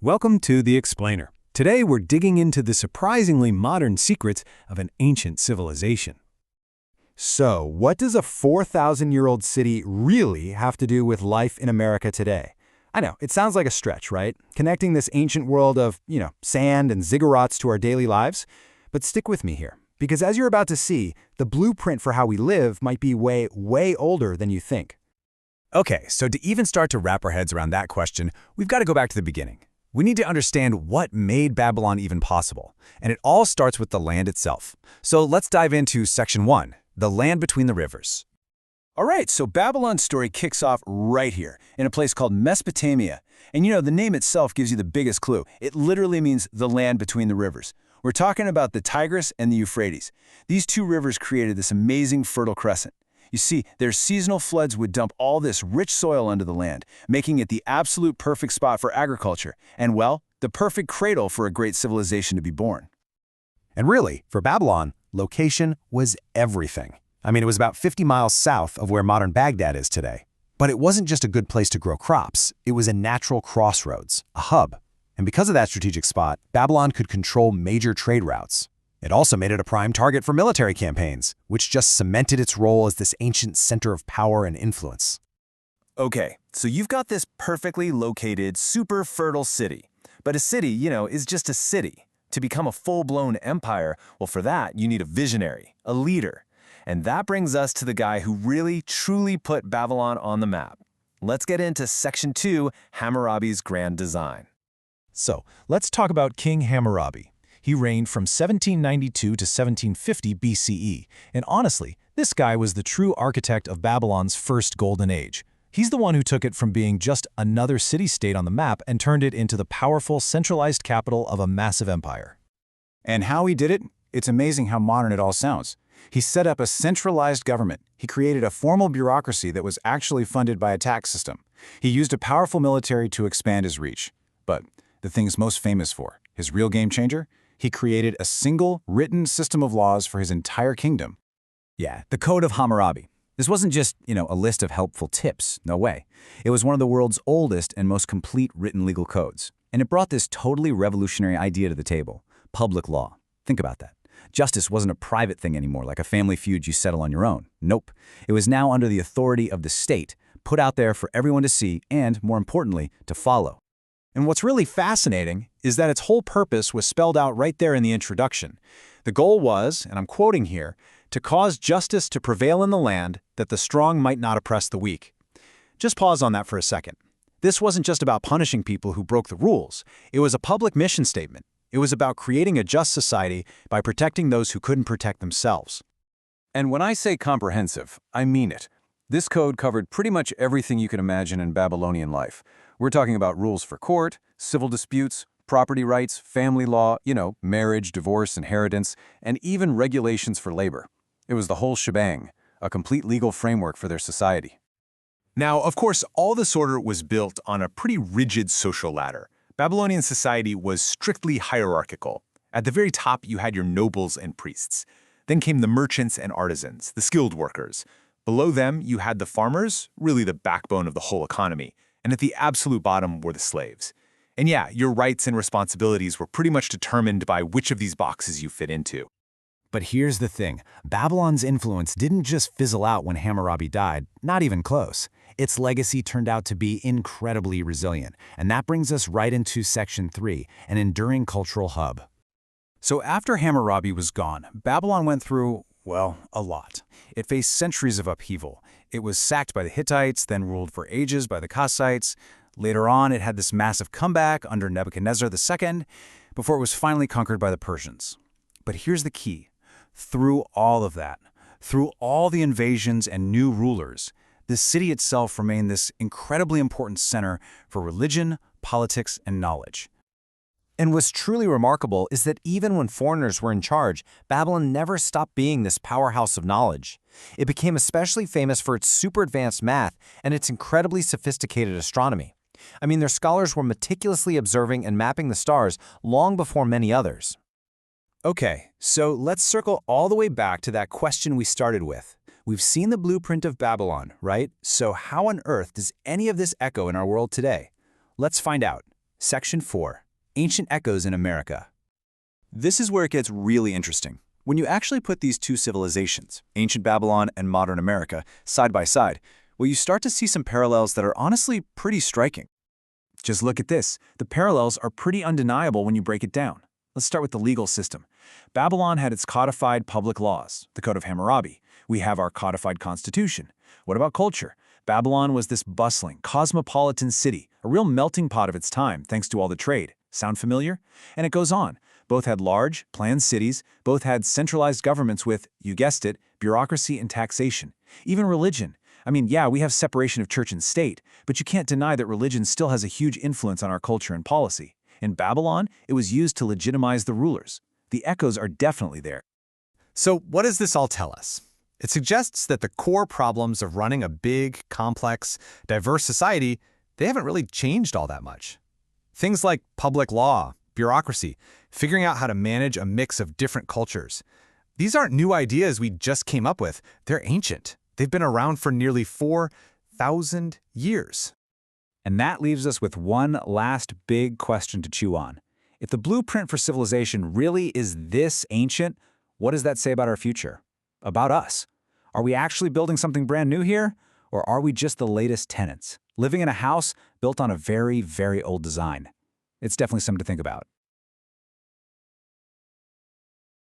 Welcome to The Explainer. Today we're digging into the surprisingly modern secrets of an ancient civilization. So, what does a 4,000-year-old city really have to do with life in America today? I know, it sounds like a stretch, right? Connecting this ancient world of, sand and ziggurats to our daily lives. But stick with me here, because as you're about to see, the blueprint for how we live might be way, way older than you think. Okay, so to even start to wrap our heads around that question, we've got to go back to the beginning. We need to understand what made Babylon even possible, and it all starts with the land itself. So let's dive into Section 1, the land between the rivers. All right, so Babylon's story kicks off right here, in a place called Mesopotamia. And the name itself gives you the biggest clue. It literally means the land between the rivers. We're talking about the Tigris and the Euphrates. These two rivers created this amazing fertile crescent. You see, their seasonal floods would dump all this rich soil onto the land, making it the absolute perfect spot for agriculture, and well, the perfect cradle for a great civilization to be born. And really, for Babylon, location was everything. It was about 50 miles south of where modern Baghdad is today. But it wasn't just a good place to grow crops, it was a natural crossroads, a hub. And because of that strategic spot, Babylon could control major trade routes. It also made it a prime target for military campaigns, which just cemented its role as this ancient center of power and influence. Okay, so you've got this perfectly located, super fertile city. But a city, is just a city. To become a full-blown empire, well, for that, you need a visionary, a leader. And that brings us to the guy who really, truly put Babylon on the map. Let's get into Section 2, Hammurabi's grand design. So, let's talk about King Hammurabi. He reigned from 1792 to 1750 BCE, and honestly, this guy was the true architect of Babylon's first golden age. He's the one who took it from being just another city-state on the map and turned it into the powerful, centralized capital of a massive empire. And how he did it? It's amazing how modern it all sounds. He set up a centralized government. He created a formal bureaucracy that was actually funded by a tax system. He used a powerful military to expand his reach. But the thing he's most famous for, his real game changer? He created a single, written system of laws for his entire kingdom. Yeah, the Code of Hammurabi. This wasn't just, a list of helpful tips. No way. It was one of the world's oldest and most complete written legal codes. And it brought this totally revolutionary idea to the table: public law. Think about that. Justice wasn't a private thing anymore, like a family feud you settle on your own. Nope. It was now under the authority of the state, put out there for everyone to see and, more importantly, to follow. And what's really fascinating is that its whole purpose was spelled out right there in the introduction. The goal was, and I'm quoting here, to cause justice to prevail in the land, that the strong might not oppress the weak. Just pause on that for a second. This wasn't just about punishing people who broke the rules. It was a public mission statement. It was about creating a just society by protecting those who couldn't protect themselves. And when I say comprehensive, I mean it. This code covered pretty much everything you can imagine in Babylonian life. We're talking about rules for court, civil disputes, property rights, family law, marriage, divorce, inheritance, and even regulations for labor. It was the whole shebang, a complete legal framework for their society. Now, of course, all this order was built on a pretty rigid social ladder. Babylonian society was strictly hierarchical. At the very top, you had your nobles and priests. Then came the merchants and artisans, the skilled workers. Below them, you had the farmers, really the backbone of the whole economy. And at the absolute bottom were the slaves. And yeah, your rights and responsibilities were pretty much determined by which of these boxes you fit into. But here's the thing. Babylon's influence didn't just fizzle out when Hammurabi died, not even close. Its legacy turned out to be incredibly resilient. And that brings us right into Section 3, an enduring cultural hub. So after Hammurabi was gone, Babylon went through, well, a lot. It faced centuries of upheaval. It was sacked by the Hittites, then ruled for ages by the Kassites. Later on, it had this massive comeback under Nebuchadnezzar II, before it was finally conquered by the Persians. But here's the key. Through all of that, through all the invasions and new rulers, the city itself remained this incredibly important center for religion, politics, and knowledge. And what's truly remarkable is that even when foreigners were in charge, Babylon never stopped being this powerhouse of knowledge. It became especially famous for its super advanced math and its incredibly sophisticated astronomy. Their scholars were meticulously observing and mapping the stars long before many others. Okay, so let's circle all the way back to that question we started with. We've seen the blueprint of Babylon, right? So how on earth does any of this echo in our world today? Let's find out. Section 4. Ancient Echoes in America. This is where it gets really interesting. When you actually put these two civilizations, ancient Babylon and modern America, side by side, well, you start to see some parallels that are honestly pretty striking. Just look at this. The parallels are pretty undeniable when you break it down. Let's start with the legal system. Babylon had its codified public laws, the Code of Hammurabi. We have our codified constitution. What about culture? Babylon was this bustling, cosmopolitan city, a real melting pot of its time thanks to all the trade. Sound familiar? And it goes on. Both had large, planned cities, both had centralized governments with, you guessed it, bureaucracy and taxation. Even religion. I mean, yeah, we have separation of church and state, but you can't deny that religion still has a huge influence on our culture and policy. In Babylon, it was used to legitimize the rulers. The echoes are definitely there. So what does this all tell us? It suggests that the core problems of running a big, complex, diverse society, they haven't really changed all that much. Things like public law, bureaucracy, figuring out how to manage a mix of different cultures. These aren't new ideas we just came up with. They're ancient. They've been around for nearly 4,000 years. And that leaves us with one last big question to chew on. If the blueprint for civilization really is this ancient, what does that say about our future? About us? Are we actually building something brand new here? Or are we just the latest tenants, living in a house built on a very, very old design? It's definitely something to think about.